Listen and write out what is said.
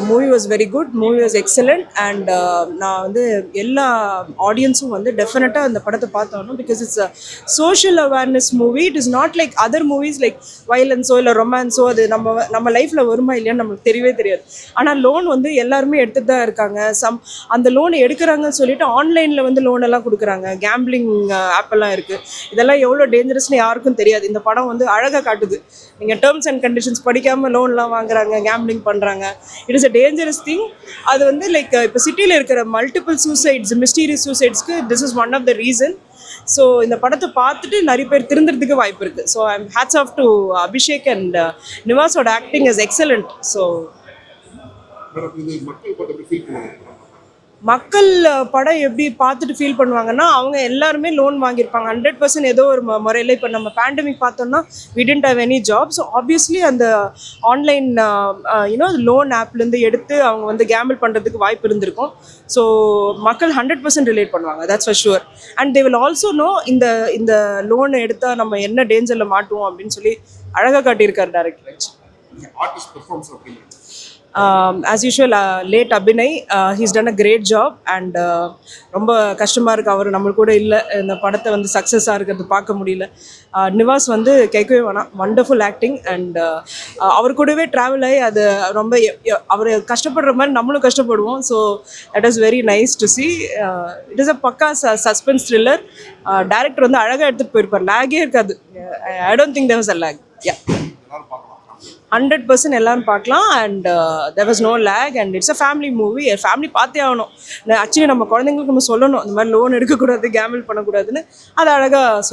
Movie was very good, movie was excellent. And நான் வந்து எல்லா ஆடியன்ஸும் வந்து டெஃபினட்டாக அந்த படத்தை பார்த்தாலும், because it's a social awareness movie. It is not like other movies like வயலன்ஸோ இல்லை ரொமான்ஸோ. அது நம்ம லைஃப்பில் வருமா இல்லையான்னு நம்மளுக்கு தெரியவே தெரியாது. ஆனால் லோன் வந்து எல்லாருமே எடுத்துகிட்டு தான் இருக்காங்க. அந்த லோன் எடுக்கிறாங்கன்னு சொல்லிட்டு ஆன்லைனில் வந்து லோன் எல்லாம் கொடுக்குறாங்க. கேம்பிளிங் ஆப்பெல்லாம் இருக்குது. இதெல்லாம் எவ்வளோ டேஞ்சரஸ்னு யாருக்கும் தெரியாது. இந்த படம் வந்து அழகாக காட்டுது. நீங்கள் டேர்ம்ஸ் அண்ட் கண்டிஷன்ஸ் படிக்காமல் லோன்லாம் வாங்குறாங்க, கேம்பிளிங் பண்ணுறாங்க. It is a dangerous thing. அது வந்து லைக் இப்போ சிட்டியில் இருக்கிற மல்டிபிள் சூசைட்ஸ், மிஸ்டீரியஸ் சூசைட்ஸ்க்கு this is one of the reason. So இந்த படத்தை பார்த்துட்டு நிறைய பேர் திருந்துறதுக்கு வாய்ப்பு இருக்குது. So I am hats off to Abhishek and நிவாஸோட ஆக்டிங் இஸ் எக்ஸலண்ட். ஸோ மக்கள் படம் எப்படி பார்த்துட்டு ஃபீல் பண்ணுவாங்கன்னா, அவங்க எல்லாருமே லோன் வாங்கியிருப்பாங்க 100%. ஏதோ ஒரு முறையில் இப்போ நம்ம பேண்டமிக் பார்த்தோம்னா we didn't have any job. So obviously அந்த ஆன்லைன் லோன் ஆப்லேருந்து எடுத்து அவங்க வந்து கேம்பிள் பண்ணுறதுக்கு வாய்ப்பு இருந்திருக்கும். ஸோ மக்கள் 100% ரிலேட் பண்ணுவாங்க, that's for sure. And they will also know இந்த லோன் எடுத்தால் நம்ம என்ன டேஞ்சரில் மாட்டுவோம் அப்படின்னு சொல்லி அழகாக காட்டியிருக்கார் director. As usual, late Abhinay, he's done a great job. And ரொம்ப கஷ்டமாக இருக்குது அவர் நம்ம கூட இல்லை. இந்த படத்தை வந்து சக்ஸஸாக இருக்கிறது பார்க்க முடியல. நிவாஸ் வந்து கேட்கவே வேணாம், வண்டர்ஃபுல் ஆக்டிங். அண்ட் அவர் கூடவே ட்ராவல் ஆகி அது ரொம்ப அவர் கஷ்டப்படுற மாதிரி நம்மளும் கஷ்டப்படுவோம். So that is very nice to C. It is அ பக்கா சஸ்பென்ஸ் த்ரில்லர். டைரக்டர் வந்து அழகாக எடுத்துகிட்டு போயிருப்பார். லேகே இருக்காது. I don't think there was a lag. 100% எல்லாரும் பார்க்கலாம். And there was no lag. And it's a family movie. Family பார்த்தே ஆகணும். ஆக்சுவலி நம்ம குழந்தைங்களுக்கு நம்ம சொல்லணும், இந்த மாதிரி லோன் எடுக்கக்கூடாது, கேம்பிள் பண்ணக்கூடாதுன்னு. அது அழகாக